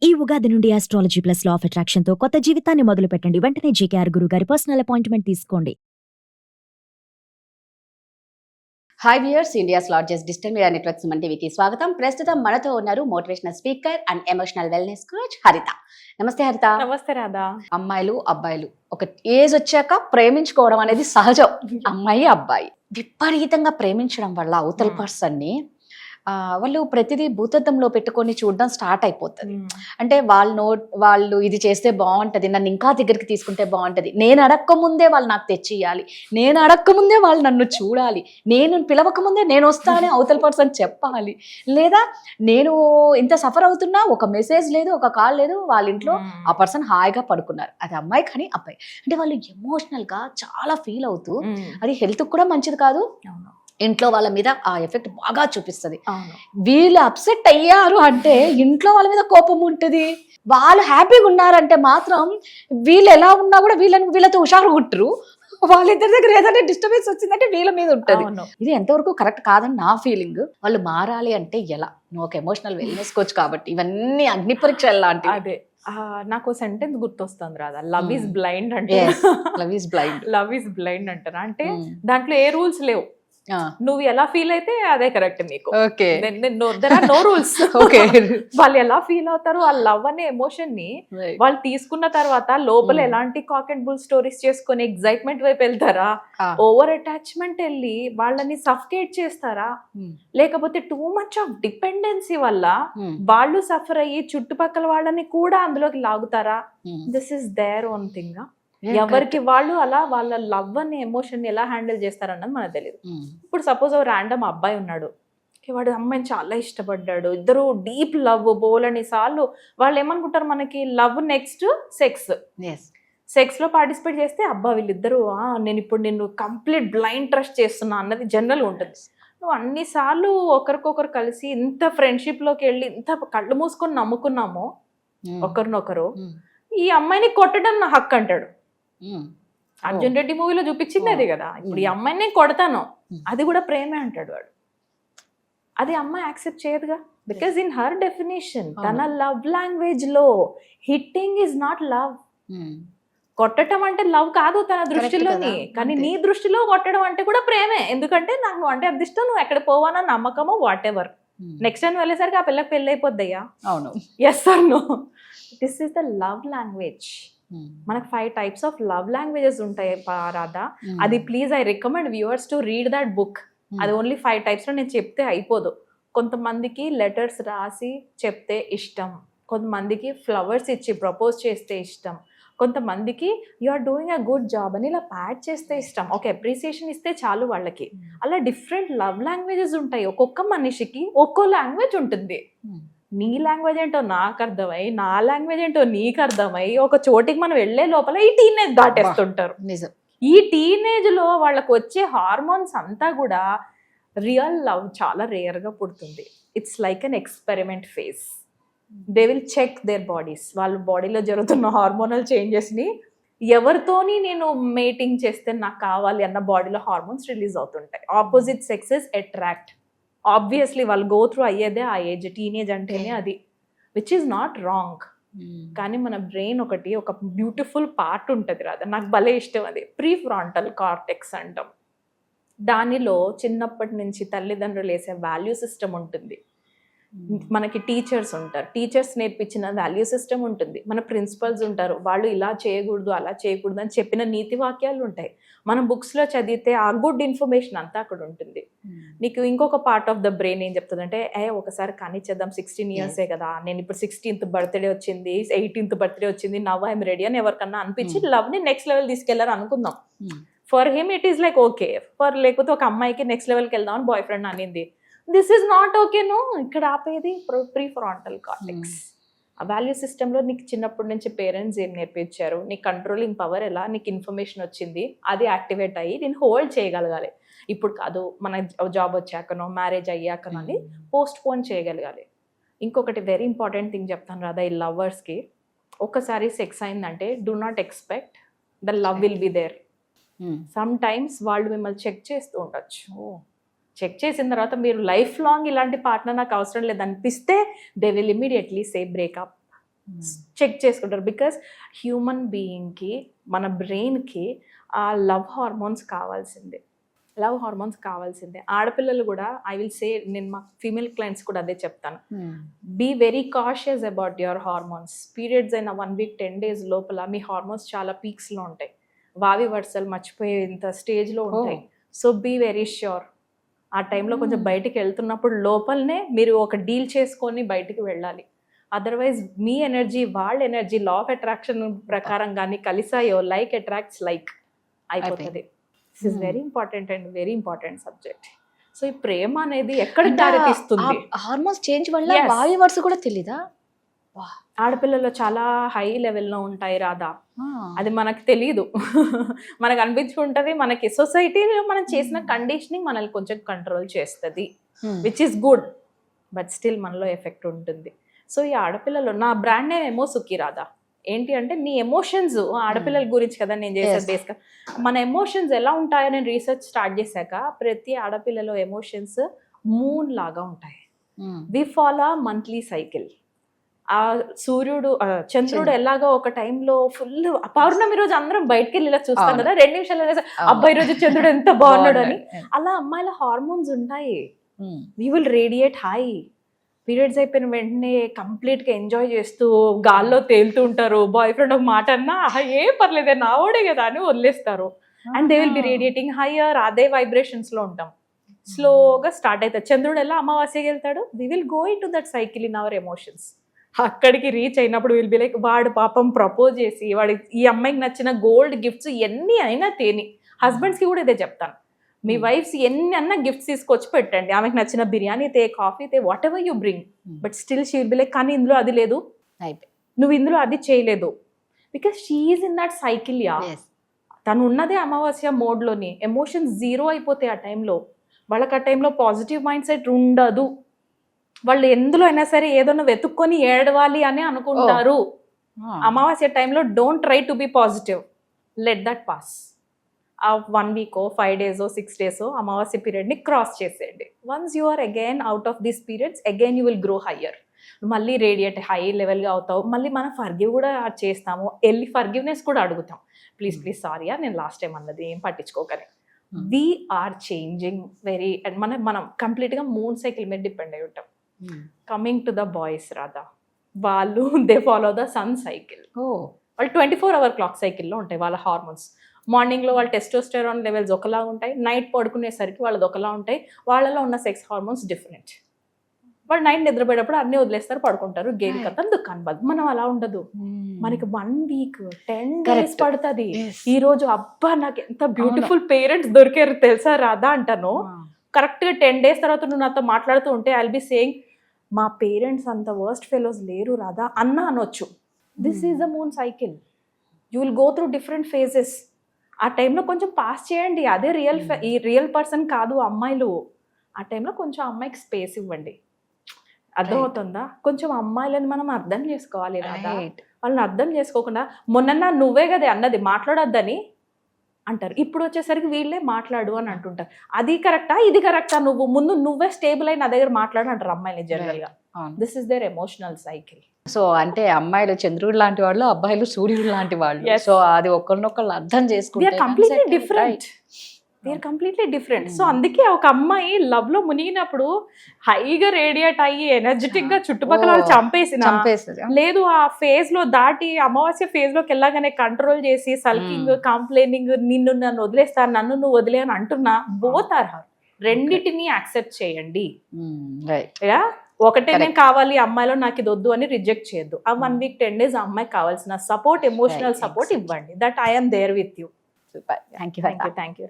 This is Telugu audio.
ఈ ఉగాది నుండి astrology plus law of attraction తో కొత్త జీవితాన్ని మొదలు పెట్టండి. వెంటనే జేకేఆర్ గురువు గారి పర్సనల్ అపాయింట్మెంట్ తీసుకోండి. Hi viewers, India's largest digital media network Suman టీవీకి స్వాగతం. ప్రస్తుతం మనతో ఉన్నారు motivational speaker and emotional wellness coach హరిత. నమస్తే హరిత. నమస్తే రాధా. అమ్మాయిలు అబ్బాయిలు ఒక ఏజ్ వచ్చాక ప్రేమించుకోవడం అనేది సహజం. అమ్మాయి అబ్బాయి విపరీతంగా ప్రేమించడం వల్ల అవతల పర్సన్ ని వాళ్ళు ప్రతిదీ భూతద్దంలో పెట్టుకొని చూడడం స్టార్ట్ అయిపోతుంది. అంటే వాళ్ళు ఇది చేస్తే బాగుంటది, నన్ను ఇంకా దగ్గరికి తీసుకుంటే బాగుంటది, నేను అడక్క ముందే వాళ్ళు నాకు తెచ్చియాలి, నేను అడక్క ముందే వాళ్ళు నన్ను చూడాలి, నేను పిలవక ముందే నేను వస్తానని అవతల పర్సన్ చెప్పాలి, లేదా నేను ఇంత సఫర్ అవుతున్నా ఒక మెసేజ్ లేదు, ఒక కాల్ లేదు, వాళ్ళ ఇంట్లో ఆ పర్సన్ హాయిగా పడుకున్నారు. అది అమ్మాయి కానీ అబ్బాయి, అంటే వాళ్ళు ఎమోషనల్ గా చాలా ఫీల్ అవుతూ, అది హెల్త్ కూడా మంచిది కాదు, ఇంట్లో వాళ్ళ మీద ఆ ఎఫెక్ట్ బాగా చూపిస్తుంది. వీళ్ళు అప్సెట్ అయ్యారు అంటే ఇంట్లో వాళ్ళ మీద కోపం ఉంటుంది. వాళ్ళు హ్యాపీగా ఉన్నారంటే మాత్రం వీళ్ళు ఎలా ఉన్నా కూడా వీళ్ళతో హుషారు కుట్టరు. వాళ్ళిద్దరి దగ్గర ఏదైనా డిస్టర్బెన్స్ వచ్చిందంటే వీళ్ళ మీద ఉంటుంది. ఇది ఎంతవరకు కరెక్ట్ కాదని నా ఫీలింగ్. వాళ్ళు మారాలి అంటే ఎలా? నువ్వు ఒక ఎమోషనల్ వెల్నెస్ కోచ్ కాబట్టి ఇవన్నీ అగ్ని పరీక్ష లాంటివి. అదే నాకు సెంటెన్స్ గుర్తొస్తుంది రాదా, లవ్ ఈజ్ బ్లైండ్ అంటే. Love is blind, love is blind అంటారా అంటే దాంట్లో ఏ రూల్స్ లేవు. నువ్వు ఎలా ఫీల్ అయితే అదే కరెక్ట్ నీకు. No rules. వాళ్ళు ఎలా ఫీల్ అవుతారు, ఆ లవ్ అనే ఎమోషన్ ని వాళ్ళు తీసుకున్న తర్వాత లోపల ఎలాంటి కాక్ అండ్ బుల్ స్టోరీస్ చేసుకుని ఎగ్జైట్మెంట్ వైపు వెళ్తారా, ఓవర్ అటాచ్మెంట్ వెళ్ళి వాళ్ళని సఫకేట్ చేస్తారా, లేకపోతే టూ మచ్ ఆఫ్ డిపెండెన్సీ వల్ల వాళ్ళు సఫర్ అయ్యి చుట్టుపక్కల వాళ్ళని కూడా అందులోకి లాగుతారా. This is their own thing. ఎవరికి వాళ్ళు అలా వాళ్ళ లవ్ అనే ఎమోషన్ ఎలా హ్యాండిల్ చేస్తారన్నది మనకు తెలియదు. ఇప్పుడు సపోజ్ ఓ ర్యాండమ్ అబ్బాయి ఉన్నాడు, వాడు అమ్మాయిని చాలా ఇష్టపడ్డాడు, ఇద్దరు డీప్ లవ్ బోలని సార్లు. వాళ్ళు ఏమనుకుంటారు, మనకి లవ్ నెక్స్ట్ సెక్స్ లో పార్టిసిపేట్ చేస్తే అబ్బా వీళ్ళిద్దరు నేను ఇప్పుడు నిన్ను కంప్లీట్ బ్లైండ్ ట్రస్ట్ చేస్తున్నా అన్నది జనరల్ ఉంటుంది. నువ్వు అన్నిసార్లు ఒకరికొకరు కలిసి ఇంత ఫ్రెండ్షిప్ లోకి వెళ్ళి ఇంత కళ్ళు మూసుకొని నమ్ముకున్నాము ఒకరినొకరు, ఈ అమ్మాయిని కొట్టడం నా హక్కు అంటాడు. అర్జున్ రెడ్డి మూవీలో చూపించింది అది కదా. ఇప్పుడు ఈ అమ్మాయిని నేను కొడతాను, అది కూడా ప్రేమే అంటాడు వాడు. అది అమ్మాయి యాక్సెప్ట్ చేయదుగా, బికాస్ ఇన్ హర్ డెఫినేషన్ తన లవ్ లాంగ్వేజ్ లో హిట్టింగ్ ఇస్ నాట్ లవ్. కొట్టడం అంటే లవ్ కాదు తన దృష్టిలోని, కానీ నీ దృష్టిలో కొట్టడం అంటే కూడా ప్రేమే. ఎందుకంటే నాకు నువ్వు అంటే అది ఇష్టం, నువ్వు ఎక్కడ పోవానో నమ్మకమో వాట్ ఎవర్. నెక్స్ట్ టైం వెళ్ళేసరికి ఆ పిల్లకి పెళ్ళి అయిపోద్దయ్యా. అవును, yes or no. This is the love language. మనకు 5 types ఆఫ్ లవ్ లాంగ్వేజెస్ ఉంటాయి రాధా. అది please I recommend viewers to read that book. అది ఓన్లీ 5 types లో నేను చెప్తే అయిపోదు. కొంతమందికి లెటర్స్ రాసి చెప్తే ఇష్టం, కొంతమందికి ఫ్లవర్స్ ఇచ్చి ప్రపోజ్ చేస్తే ఇష్టం, కొంతమందికి you are doing a good job అని ఇలా ప్యాడ్ చేస్తే ఇష్టం, ఒక అప్రిసియేషన్ ఇస్తే చాలు వాళ్ళకి. అలా డిఫరెంట్ లవ్ లాంగ్వేజెస్ ఉంటాయి. ఒక్కొక్క మనిషికి ఒక్కో లాంగ్వేజ్ ఉంటుంది. నీ లాంగ్వేజ్ ఏంటో నాకు అర్థమై, నా లాంగ్వేజ్ ఏంటో నీకు అర్థమై ఒక చోటికి మనం వెళ్లే లోపల ఈ టీనేజ్ దాటేస్తుంటారు. నిజం. ఈ టీనేజ్ లో వాళ్ళకు వచ్చే హార్మోన్స్ అంతా కూడా రియల్ లవ్ చాలా రేర్ గా పుడుతుంది. It's like an experiment phase. They will check their bodies, వాళ్ళ బాడీలో జరుగుతున్న హార్మోనల్ చేంజెస్ ని. ఎవరితోని నేను మేటింగ్ చేస్తే నాకు కావాలి అన్న బాడీలో హార్మోన్స్ రిలీజ్ అవుతుంటాయి. Opposite sexes attract. ఆబ్వియస్లీ వాళ్ళు గో త్రూ అయ్యేదే ఆ ఏజ్, టీనేజ్ అంటేనే అది, విచ్ ఈజ్ నాట్ రాంగ్. కానీ మన బ్రెయిన్ ఒక బ్యూటిఫుల్ పార్ట్ ఉంటుంది రాదా, నాకు భలే ఇష్టం అది, ప్రీ ఫ్రాంటల్ కార్టెక్స్ అంటాం. దానిలో చిన్నప్పటి నుంచి తల్లిదండ్రులు వేసే వాల్యూ సిస్టమ్ ఉంటుంది. మనకి టీచర్స్ ఉంటారు, టీచర్స్ నేర్పించిన వాల్యూ సిస్టమ్ ఉంటుంది. మన ప్రిన్సిపల్స్ ఉంటారు, వాళ్ళు ఇలా చేయకూడదు అలా చేయకూడదు అని చెప్పిన నీతి వాక్యాలు ఉంటాయి. మనం బుక్స్లో చదివితే ఆ గుడ్ ఇన్ఫర్మేషన్ అంతా అక్కడ ఉంటుంది. నీకు ఇంకొక పార్ట్ ఆఫ్ ద బ్రెయిన్ ఏం చెప్తుంది అంటే, ఒకసారి కానిచ్చేద్దాం, 16 years కదా, నేను ఇప్పుడు 16th బర్త్డే వచ్చింది, 18th బర్త్డే వచ్చింది, నవ్ ఐఎమ్ రెడీ అని ఎవరికన్నా అనిపించి లవ్ని నెక్స్ట్ లెవెల్ తీసుకెళ్లారు అనుకుందాం. For him it is like okay. లేకపోతే ఒక అమ్మాయికి నెక్స్ట్ లెవెల్కి వెళ్దాం అని బాయ్ ఫ్రెండ్ అనింది, this is not okay. No, ఇక్కడ ఆపేది ప్రీ ఫ్రాంటల్ కార్టెక్స్. ఆ వాల్యూ సిస్టంలో నీకు చిన్నప్పటి నుంచి పేరెంట్స్ ఏం నేర్పించారు, నీ కంట్రోలింగ్ పవర్ ఎలా, నీకు ఇన్ఫర్మేషన్ వచ్చింది, అది యాక్టివేట్ అయ్యి నేను హోల్డ్ చేయగలగాలి. ఇప్పుడు కాదు, మన జాబ్ వచ్చాకనో మ్యారేజ్ అయ్యాకనో అని పోస్ట్ పోన్ చేయగలగాలి. ఇంకొకటి వెరీ ఇంపార్టెంట్ థింగ్ చెప్తాను రాదా, ఈ లవర్స్కి ఒకసారి సెక్స్ అయిందంటే do not expect the love will be there. Sometimes వాళ్ళు మిమ్మల్ని చెక్ చేస్తూ ఉండొచ్చు. చెక్ చేసిన తర్వాత మీరు లైఫ్ లాంగ్ ఇలాంటి పార్ట్నర్ నాకు అవసరం లేదనిపిస్తే they will immediately say breakup. Check చేసుకుంటారు. బికాస్ హ్యూమన్ బీయింగ్కి, మన బ్రెయిన్కి ఆ లవ్ హార్మోన్స్ కావాల్సిందే. ఆడపిల్లలు కూడా, ఐ విల్ సే, నేను మా ఫీమేల్ క్లయింట్స్ కూడా అదే చెప్తాను, be very cautious about your hormones. Periods అయిన 1 week 10 days లోపల మీ హార్మోన్స్ చాలా పీక్స్లో ఉంటాయి, వావి వరుసలు మర్చిపోయేంత స్టేజ్లో ఉంటాయి. So be very sure. ఆ టైంలో కొంచెం బయటికి వెళ్తున్నప్పుడు లోపలనే మీరు ఒక డీల్ చేసుకొని బయటికి వెళ్ళాలి. అదర్వైజ్ మీ ఎనర్జీ, వాళ్ళ ఎనర్జీ లా ఆఫ్ అట్రాక్షన్ ప్రకారం కానీ కలిసాయో, లైక్ అట్రాక్ట్స్ లైక్ అయిపోతుంది. This is very important and very important subject. So ఈ ప్రేమ అనేది ఎక్కడ దారితీస్తుంది? హార్మోన్స్ చేంజ్ వల్ల Yes. వాయు వరుస కూడా తెలీదా? ఆడపిల్లల్లో చాలా హై లెవెల్లో ఉంటాయి రాధా, అది మనకు తెలియదు. మనకు అనిపించుకుంటది, మనకి సొసైటీలో మనం చేసిన కండిషనింగ్ మనల్ని కొంచెం కంట్రోల్ చేస్తుంది, which is good, but still మనలో ఎఫెక్ట్ ఉంటుంది. సో ఈ ఆడపిల్లలు, నా బ్రాండ్ నేమ్ ఏమో సుఖీ రాధా. ఏంటి అంటే నీ ఎమోషన్స్, ఆడపిల్లల గురించి కదా నేను చేసేది బేస్గా. మన ఎమోషన్స్ ఎలా ఉంటాయో నేను రీసెర్చ్ స్టార్ట్ చేశాక, ప్రతి ఆడపిల్లలో ఎమోషన్స్ మూన్ లాగా ఉంటాయి. We follow monthly cycle. ఆ సూర్యుడు, చంద్రుడు ఎలాగో ఒక టైంలో ఫుల్ పౌర్ణమి రోజు అందరం బయటకు వెళ్ళి ఇలా చూస్తాం కదా, 2 నిమిషాలు అబ్బాయి రోజు చంద్రుడు ఎంత బాగున్నాడు అని. అలా అమ్మాయిల హార్మోన్స్ ఉంటాయి. We will radiate high. Periods అయిపోయిన వెంటనే కంప్లీట్గా ఎంజాయ్ చేస్తూ గాల్లో తేలుతూ ఉంటారు. బాయ్ ఫ్రెండ్ ఒక మాట అన్నా ఏం పర్లేదే నావోడే కదా అని వదిలేస్తారు. And they will be radiating hire. అదే వైబ్రేషన్స్లో ఉంటాం. స్లోగా స్టార్ట్ అవుతుంది. చంద్రుడు ఎలా అమావాస్యకి వెళ్తాడు, we will go into that cycle in our emotions. అక్కడికి రీచ్ అయినప్పుడు విల్ బి లైక్, వాడు పాపం ప్రపోజ్ చేసి వాడి ఈ అమ్మాయికి నచ్చిన గోల్డ్ గిఫ్ట్స్ ఎన్ని అయినా తేని. హస్బెండ్స్కి కూడా ఇదే చెప్తాను, మీ వైఫ్స్ ఎన్ని అన్నా గిఫ్ట్స్ తీసుకొచ్చి పెట్టండి, ఆమెకు నచ్చిన బిర్యానీ తే, కాఫీ తే, what ever you bring, but still she will be like, కానీ ఇందులో అది లేదు, నువ్వు ఇందులో అది చేయలేదు, because she is in that cycle. Yeah, తను ఉన్నదే అమావాస్య మోడ్లోని. ఎమోషన్స్ జీరో అయిపోతాయి ఆ టైంలో. వాళ్ళకి ఆ టైంలో పాజిటివ్ మైండ్ సెట్ ఉండదు. వాళ్ళు ఎందులో అయినా సరే ఏదైనా వెతుక్కొని ఏడవాలి అని అనుకుంటారు. అమావాస్య టైంలో don't try to be positive, let that pass. ఆ 1 week 5 days 6 days అమావాస్య పీరియడ్ని క్రాస్ చేసేయండి. Once you are again out of these periods, again you will grow higher. మళ్ళీ రేడియేట్ హై లెవెల్గా అవుతావు. మళ్ళీ మనం ఫర్గివ్ కూడా చేస్తాము, వెళ్ళి ఫర్గివ్నెస్ కూడా అడుగుతాం. ప్లీజ్ సారీ, నేను లాస్ట్ టైం అన్నది ఏం పట్టించుకోకని. We are changing very, and మనం కంప్లీట్గా మూన్ సైకిల్ మీద డిపెండ్ అయి ఉంటాం. Coming to the boys Radha, వాళ్ళు they follow the sun cycle. వాళ్ళు 24-hour క్లాక్ సైకిల్లో ఉంటాయి వాళ్ళ హార్మోన్స్. మార్నింగ్లో వాళ్ళ టెస్టోస్టెరాన్ లెవెల్స్ ఒకలా ఉంటాయి, నైట్ పడుకునేసరికి వాళ్ళది ఒకలా ఉంటాయి. వాళ్ళలో ఉన్న సెక్స్ హార్మోన్స్ డిఫరెంట్. వాళ్ళు నైట్ నిద్రపోయేటప్పుడు అన్నీ వదిలేస్తారు, పడుకుంటారు, గేమ్ కథ దుకాన్ బంద్. మనం అలా ఉండదు. మనకి 1 week 10 days పడుతుంది. ఈ రోజు అబ్బా నాకు ఎంత బ్యూటిఫుల్ పేరెంట్స్ దొరికారు తెలుసా రాధా అంటాను. కరెక్ట్గా 10 days తర్వాత నువ్వు నాతో మాట్లాడుతూ ఉంటే ఐల్ బి సేయింగ్, మా పేరెంట్స్ అంత వర్స్ట్ ఫెలోస్ లేరు రాధా అన్న అనొచ్చు. This is the moon cycle. You will go through different phases. ఆ టైంలో కొంచెం పాస్ చేయండి. అదే ఈ రియల్ పర్సన్ కాదు అమ్మాయిలు. ఆ టైంలో కొంచెం అమ్మాయికి స్పేస్ ఇవ్వండి. అర్థమవుతుందా? కొంచెం అమ్మాయిలని మనం అర్థం చేసుకోవాలి రాధా. వాళ్ళని అర్థం చేసుకోకుండా, మొన్న నువ్వే కదా అన్నది మాట్లాడొద్దని అంటారు, ఇప్పుడు వచ్చేసరికి వీళ్ళే మాట్లాడు అని అంటుంటారు. అది కరెక్టా, ఇది కరెక్టా, నువ్వే స్టేబుల్ అయి నా దగ్గర మాట్లాడు అంటారు అమ్మాయిని జనరల్ గా. This is their emotional cycle. So అంటే అమ్మాయిలు చంద్రుడు లాంటి వాళ్ళు, అబ్బాయిలు సూర్యుడు లాంటి వాళ్ళు. సో అది ఒకరినొకళ్ళు అర్థం చేసుకుంటే కంప్లీట్లీ డిఫరెంట్. సో అందుకే ఒక అమ్మాయి లవ్ లో మునిగినప్పుడు హైగా రేడియేట్ అయ్యి ఎనర్జెటిక్ గా చుట్టుపక్కల వాళ్ళు చంపేసి, లేదు ఆ ఫేజ్ లో దాటి అమావాస్య ఫేజ్ లోకి వెళ్ళగానే కంట్రోల్ చేసి సల్కింగ్, కంప్లైనింగ్, నన్ను వదిలేస్తారు, నన్ను నువ్వు వదిలే అని అంటున్నా, బోత్ ఆర్ హర్. రెండిటిని యాక్సెప్ట్ చేయండి. ఒకటేనే కావాలి అమ్మాయిలో, నాకు ఇది వద్దు అని రిజెక్ట్ చేయొద్దు. ఆ 1 week 10 days అమ్మాయికి కావాల్సిన సపోర్ట్, ఎమోషనల్ సపోర్ట్ ఇవ్వండి. That I am there with you. Thank you. Thank you.